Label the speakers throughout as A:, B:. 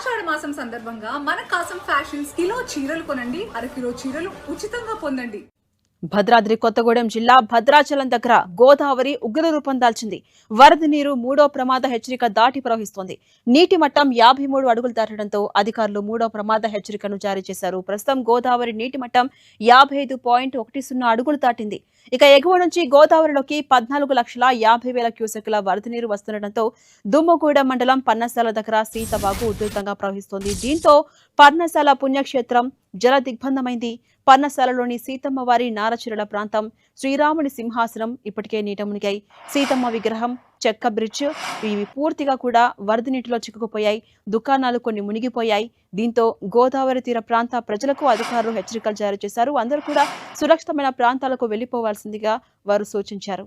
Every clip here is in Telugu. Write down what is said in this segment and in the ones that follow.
A: ఆషాఢ మాసం సందర్భంగా మన కాసం ఫ్యాషన్స్ కిలో చీరలు కొనండి, అరకిలో చీరలు ఉచితంగా పొందండి.
B: భద్రాద్రి కొత్తగూడెం జిల్లా భద్రాచలం దగ్గర గోదావరి ఉగ్ర రూపం దాల్చింది. వరద నీరు మూడో ప్రమాద హెచ్చరిక దాటి ప్రవహిస్తోంది. నీటి మట్టం 53 అడుగులు దాటడంతో అధికారులు మూడో ప్రమాద హెచ్చరికను జారీ చేశారు. ప్రస్తుతం గోదావరి నీటి మట్టం 55.10 అడుగులు దాటింది. ఇక ఎగువ నుంచి గోదావరిలోకి 14,50,000 క్యూసెక్కుల వరద నీరు వస్తుండటంతో దుమ్మగూడెం మండలం పర్ణశాల దగ్గర సీతవాగు ఉధృతంగా ప్రవహిస్తోంది. దీంతో పర్ణశాల పుణ్యక్షేత్రం జల దిగ్బంధమైంది. పర్ణశాలలోని సీతమ్మ వారి నారచిరల ప్రాంతం, శ్రీరాముని సింహాసనం ఇప్పటికే నీట మునిగాయి. సీతమ్మ విగ్రహం, చెక్క బ్రిడ్జ్ ఇవి పూర్తిగా కూడా వరద నీటిలో చిక్కుకుపోయాయి. దుకాణాలు కొన్ని మునిగిపోయాయి. దీంతో గోదావరి తీర ప్రాంత ప్రజలకు అధికారులు హెచ్చరికలు జారీ చేశారు. అందరూ కూడా సురక్షితమైన ప్రాంతాలకు వెళ్లిపోవాల్సిందిగా వారు సూచించారు.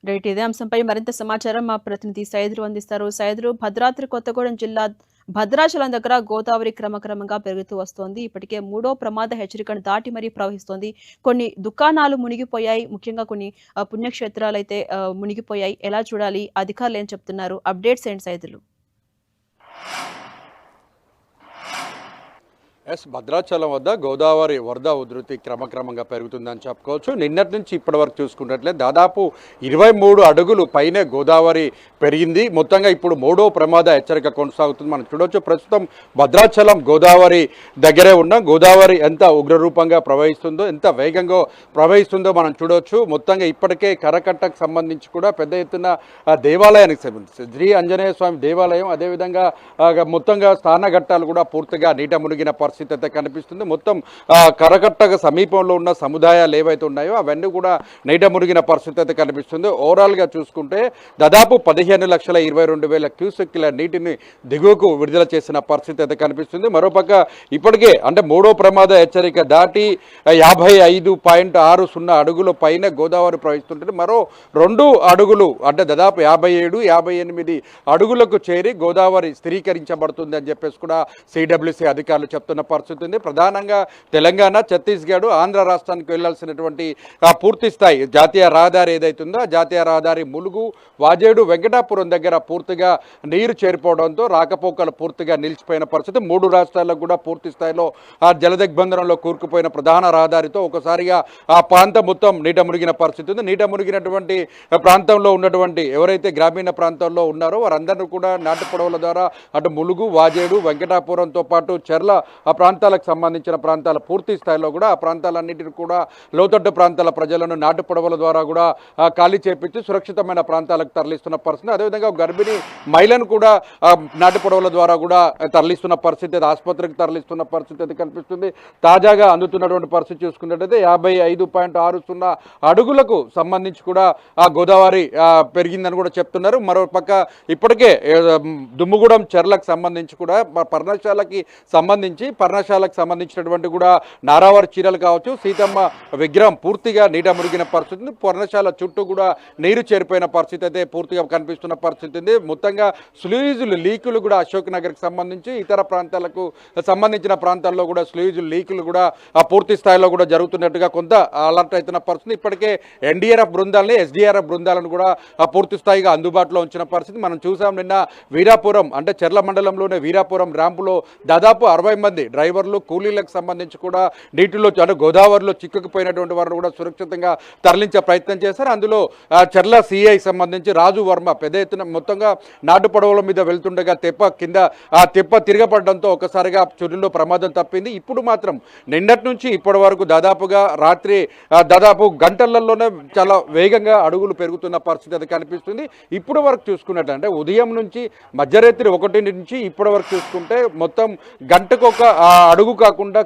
B: రైట్, ఇదే అంశంపై మరింత సమాచారం మా ప్రతినిధి సైదులు అందిస్తారు. సైదులు, భద్రాద్రి కొత్తగూడెం జిల్లా భద్రాచలం దగ్గర గోదావరి క్రమక్రమంగా పెరుగుతూ వస్తోంది. ఇప్పటికే మూడో ప్రమాద హెచ్చరికను దాటి మరీ ప్రవహిస్తోంది. కొన్ని దుకాణాలు మునిగిపోయాయి, ముఖ్యంగా కొన్ని పుణ్యక్షేత్రాలు అయితే మునిగిపోయాయి. ఎలా చూడాలి? అధికారులు ఏం చెప్తున్నారు? అప్డేట్స్ ఏంటి సైదులు?
C: భద్రాచలం వద్ద గోదావరి వరద ఉధృతి క్రమక్రమంగా పెరుగుతుందని చెప్పుకోవచ్చు. నిన్నటి నుంచి ఇప్పటి వరకు చూసుకున్నట్లయితే దాదాపు 23 అడుగులు పైనే గోదావరి పెరిగింది. మొత్తంగా ఇప్పుడు మూడో ప్రమాద హెచ్చరిక కొనసాగుతుంది. మనం చూడవచ్చు, ప్రస్తుతం భద్రాచలం గోదావరి దగ్గరే ఉన్న గోదావరి ఎంత ఉగ్రరూపంగా ప్రవహిస్తుందో, ఎంత వేగంగా ప్రవహిస్తుందో మనం చూడవచ్చు. మొత్తంగా ఇప్పటికే కరకట్టకు సంబంధించి కూడా పెద్ద ఎత్తున దేవాలయానికి సంబంధించి శ్రీ ఆంజనేయ స్వామి దేవాలయం, అదేవిధంగా మొత్తంగా స్నానఘట్టాలు కూడా పూర్తిగా నీట మునిగిన పరిస్థితి అయితే కనిపిస్తుంది. మొత్తం కరకట్టకు సమీపంలో ఉన్న సముదాయాలు ఏవైతే ఉన్నాయో అవన్నీ కూడా నీట మునిగిన పరిస్థితి అయితే కనిపిస్తుంది. ఓవరాల్గా చూసుకుంటే దాదాపు 15,22,000 క్యూసెక్కుల నీటిని దిగువకు విడుదల చేసిన పరిస్థితి అయితే కనిపిస్తుంది. మరోపక్క ఇప్పటికే అంటే మూడో ప్రమాద హెచ్చరిక దాటి 55.60 అడుగుల పైన గోదావరి ప్రవహిస్తుంటే మరో 2 అడుగులు అంటే దాదాపు 57-58 అడుగులకు చేరి గోదావరి స్థిరీకరించబడుతుంది అని చెప్పేసి కూడా సిడబ్ల్యూసీ అధికారులు చెప్తున్న పరిస్థితి ఉంది. ప్రధానంగా తెలంగాణ, ఛత్తీస్గఢ్, ఆంధ్ర రాష్ట్రానికి వెళ్లాల్సినటువంటి పూర్తి స్థాయి జాతీయ రహదారి ఏదైతుందో ఆ జాతీయ రహదారి ములుగు, వాజేడు, వెంకటాపురం దగ్గర పూర్తిగా నీరు చేరిపోవడంతో రాకపోకలు పూర్తిగా నిలిచిపోయిన పరిస్థితి. 3 రాష్ట్రాలకు కూడా పూర్తి స్థాయిలో ఆ జలదిగ్బంధనంలో కూరుకుపోయిన ప్రధాన రహదారితో ఒకసారిగా ఆ ప్రాంతం మొత్తం నీట మునిగిన పరిస్థితి ఉంది. నీట మునిగినటువంటి ప్రాంతంలో ఉన్నటువంటి ఎవరైతే గ్రామీణ ప్రాంతాల్లో ఉన్నారో వారందరూ కూడా నాటు పడవల ద్వారా అటు ములుగు, వాజేడు, వెంకటాపురంతో పాటు చెర్ల ఆ ప్రాంతాలకు సంబంధించిన ప్రాంతాల పూర్తి స్థాయిలో కూడా ఆ ప్రాంతాలన్నింటినీ కూడా లోతట్టు ప్రాంతాల ప్రజలను నాటు పడవల ద్వారా కూడా ఖాళీ చేపించి సురక్షితమైన ప్రాంతాలకు తరలిస్తున్న పరిస్థితి. అదేవిధంగా గర్భిణీ మహిళను కూడా నాటు పడవల ద్వారా కూడా తరలిస్తున్న పరిస్థితి, ఆసుపత్రికి తరలిస్తున్న పరిస్థితి అయితే కనిపిస్తుంది. తాజాగా అందుతున్నటువంటి పరిస్థితి చూసుకున్నట్టయితే 55.60 అడుగులకు సంబంధించి కూడా ఆ గోదావరి పెరిగిందని కూడా చెప్తున్నారు. మరోపక్క ఇప్పటికే దుమ్ముగూడెం చెర్లకు సంబంధించి కూడా పర్ణశాలకి సంబంధించినటువంటి కూడా నారావారి చీరలు కావచ్చు, సీతమ్మ విగ్రహం పూర్తిగా నీట మునిగిన పరిస్థితి. పర్ణశాల చుట్టూ కూడా నీరు చేరిపోయిన పరిస్థితి అయితే పూర్తిగా కనిపిస్తున్న పరిస్థితి ఉంది. మొత్తంగా స్లూయిజులు లీకులు కూడా అశోక్ నగర్కి సంబంధించి ఇతర ప్రాంతాలకు సంబంధించిన ప్రాంతాల్లో కూడా స్లూయిజులు లీకులు కూడా పూర్తి స్థాయిలో కూడా జరుగుతున్నట్టుగా కొంత అలర్ట్ అవుతున్న పరిస్థితి. ఇప్పటికే ఎన్డీఆర్ఎఫ్ బృందాలని, ఎస్డీఆర్ఎఫ్ బృందాలను కూడా పూర్తి స్థాయిగా అందుబాటులో ఉంచిన పరిస్థితి మనం చూసాం. నిన్న వీరాపురం అంటే చెర్ల మండలంలోనే వీరాపురం ర్యాంపులో దాదాపు 60 మంది డ్రైవర్లు, కూలీలకు సంబంధించి కూడా నీటిలో అంటే గోదావరిలో చిక్కుకుపోయినటువంటి వారిని కూడా సురక్షితంగా తరలించే ప్రయత్నం చేశారు. అందులో చెర్ల సిఐ సంబంధించి రాజు వర్మ పెద్ద ఎత్తున మొత్తంగా నాటు పడవల మీద వెళ్తుండగా తెప్ప తిరగబడడంతో ఒకసారిగా చురులో ప్రమాదం తప్పింది. ఇప్పుడు మాత్రం నిన్నటి నుంచి ఇప్పటి వరకు దాదాపుగా రాత్రి దాదాపు గంటలలోనే చాలా వేగంగా అడుగులు పెరుగుతున్న పరిస్థితి అది కనిపిస్తుంది. ఇప్పుడు వరకు చూసుకున్నట్లంటే ఉదయం నుంచి మధ్యరాత్రి 1 నుంచి ఇప్పటి వరకు చూసుకుంటే మొత్తం గంటకు ఒక అడుగు కాకుండా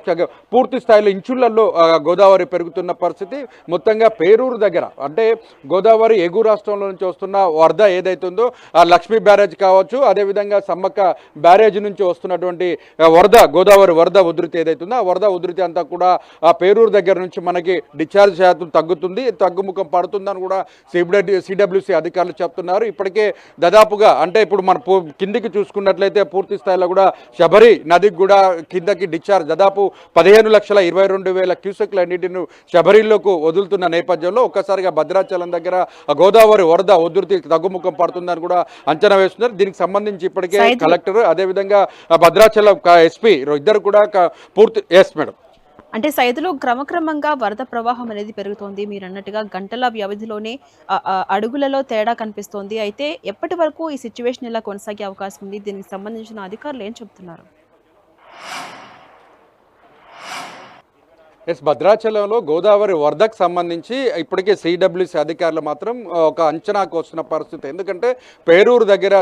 C: పూర్తి స్థాయిలో ఇంచులలో గోదావరి పెరుగుతున్న పరిస్థితి. మొత్తంగా పేరూరు దగ్గర అంటే గోదావరి ఎగువ రాష్ట్రంలో నుంచి వస్తున్న వరద ఏదైతుందో ఆ లక్ష్మీ బ్యారేజ్ కావచ్చు, అదేవిధంగా సమ్మక్క బ్యారేజ్ నుంచి వస్తున్నటువంటి గోదావరి వరద ఉధృతి ఏదైతుందో ఆ వరద ఉధృతి అంతా కూడా ఆ పేరూరు దగ్గర నుంచి మనకి డిశ్చార్జ్ శాతం తగ్గుతుంది, తగ్గుముఖం పడుతుందని కూడా సిడబ్ల్యూసీ అధికారులు చెప్తున్నారు. ఇప్పటికే దాదాపుగా అంటే ఇప్పుడు మన కిందికి చూసుకున్నట్లయితే పూర్తి స్థాయిలో కూడా శబరి నదికి కూడా కిందకి డిశ్చార్జ్ దాదాపు 15,22,000 క్యూసెక్ల నీటిని శబరిలోకి వదులుతున్న నేపథ్యంలో ఒక్కసారిగా భద్రాచలం దగ్గర గోదావరి వరద ఉధృతి తగ్గుముఖం పడుతుందని కూడా అంచనా వేస్తున్నారు. దీనికి సంబంధించి ఇప్పటికే కలెక్టర్ అదేవిధంగా భద్రాచలం ఎస్పీ ఇద్దరు కూడా పూర్తి మేడం
B: అంటే సైదులు క్రమక్రమంగా వరద ప్రవాహం అనేది పెరుగుతోంది. మీరు అన్నట్టుగా గంటల వ్యవధిలోనే అడుగులలో తేడా కనిపిస్తోంది. అయితే ఎప్పటి వరకు ఈ సిచ్యువేషన్ ఇలా కొనసాగే అవకాశం ఉంది? దీనికి సంబంధించిన అధికారులు ఏం చెప్తున్నారు?
C: భద్రాచలంలో గోదావరి వరదకు సంబంధించి ఇప్పటికే సిడబ్ల్యూసి అధికారులు మాత్రం ఒక అంచనాకు వస్తున్న పరిస్థితి. ఎందుకంటే పేరూరు దగ్గర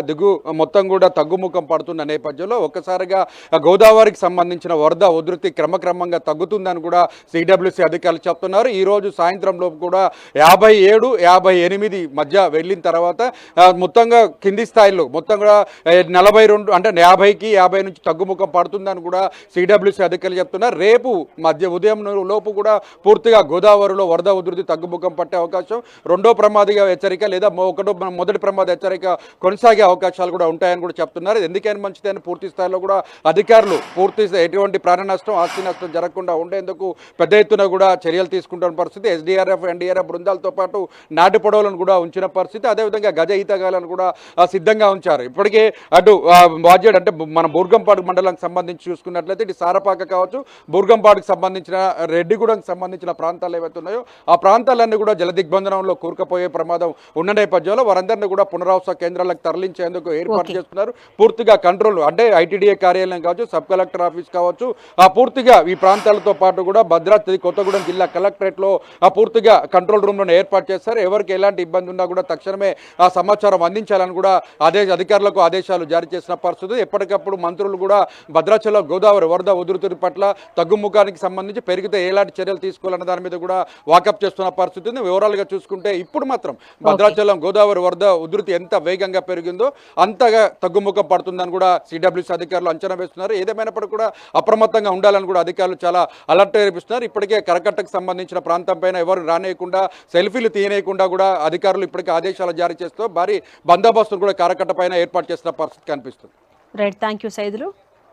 C: మొత్తం కూడా తగ్గుముఖం పడుతున్న నేపథ్యంలో ఒక్కసారిగా గోదావరికి సంబంధించిన వరద ఉధృతి క్రమక్రమంగా తగ్గుతుందని కూడా సిడబ్ల్యూసి అధికారులు చెప్తున్నారు. ఈరోజు సాయంత్రంలో కూడా 57, 58 మధ్య వెళ్ళిన తర్వాత మొత్తంగా కింది స్థాయిలో మొత్తం కూడా 42 అంటే 50కి 50 నుంచి తగ్గుముఖం పడుతుందని కూడా సిడబ్ల్యూసి అధికారులు చెప్తున్నారు. రేపు మధ్య ఉదయం లోపు కూడా పూర్తిగా గోదావరిలో వరద ఉధృతి తగ్గుముఖం పట్టే అవకాశం, రెండో ప్రమాద హెచ్చరిక లేదా మొదటి ప్రమాద హెచ్చరిక కొనసాగే అవకాశాలు కూడా ఉంటాయని కూడా చెప్తున్నారు. ఎందుకైనా మంచిదని పూర్తి స్థాయిలో కూడా అధికారులు ఎటువంటి ప్రాణ నష్టం ఆస్తి నష్టం జరగకుండా ఉండేందుకు పెద్ద ఎత్తున కూడా చర్యలు తీసుకుంటున్న పరిస్థితి. ఎస్డీఆర్ఎఫ్ ఎన్డీఆర్ఎఫ్ బృందాలతో పాటు నాటు పొడవలను కూడా ఉంచిన పరిస్థితి. అదేవిధంగా గజ ఈతగాలను కూడా సిద్ధంగా ఉంచారు. ఇప్పటికే అటు వాజేడ్ అంటే మన బూర్గంపాడు మండలానికి సంబంధించి చూసుకున్నట్లయితే ఇటు సారపాక కావచ్చు, బూర్గంపాడుకు సంబంధించిన రెడ్డిగూడకు సంబంధించిన ప్రాంతాలు ఏవైతే ఉన్నాయో ఆ ప్రాంతాలన్నీ కూడా జలదిగ్బంధనంలో కూరుకుపోయే ప్రమాదం ఉన్న నేపథ్యంలో వారందరినీ కూడా పునరావాస కేంద్రాలకు తరలించేందుకు ఏర్పాటు చేస్తున్నారు. పూర్తిగా కంట్రోల్ అంటే ఐటీడీఏ కార్యాలయం కావచ్చు, సబ్ కలెక్టర్ ఆఫీస్ కావచ్చు, పూర్తిగా ఈ ప్రాంతాలతో పాటు కూడా భద్రాద్రి కొత్తగూడెం జిల్లా కలెక్టరేట్లో పూర్తిగా కంట్రోల్ రూమ్లను ఏర్పాటు చేస్తారు. ఎవరికి ఎలాంటి ఇబ్బంది ఉన్నా కూడా తక్షణమే ఆ సమాచారం అందించాలని కూడా అధికారులకు ఆదేశాలు జారీ చేసిన పరిస్థితి. ఎప్పటికప్పుడు మంత్రులు కూడా భద్రాచలం గోదావరి వరద ఉధృతి పట్ల తగ్గుముఖానికి సంబంధించి పెరిగితే ఎలాంటి చర్యలు తీసుకోవాలన్న దాని మీద కూడా వాకప్ చేస్తున్న పరిస్థితి ఉంది. వివరాలుగా చూసుకుంటే ఇప్పుడు మాత్రం భద్రాచలం గోదావరి వరద ఉధృతి ఎంత వేగంగా పెరిగిందో అంతగా తగ్గుముఖం పడుతుందని కూడా సిడబ్ల్యూసి అధికారులు అంచనా వేస్తున్నారు. ఏదేమైనప్పటికీ కూడా అప్రమత్తంగా ఉండాలని కూడా అధికారులు చాలా అలర్ట్ చేపిస్తున్నారు. ఇప్పటికే కరకట్టకు సంబంధించిన ప్రాంతం పైన ఎవరు రానేయకుండా సెల్ఫీలు తీయనేయకుండా కూడా అధికారులు ఇప్పటికే ఆదేశాలు జారీ చేస్తూ భారీ బందోబస్తును కూడా కరకట్ట పైన ఏర్పాటు చేసిన పరిస్థితి కనిపిస్తుంది.
B: Right, thank you Saidulu.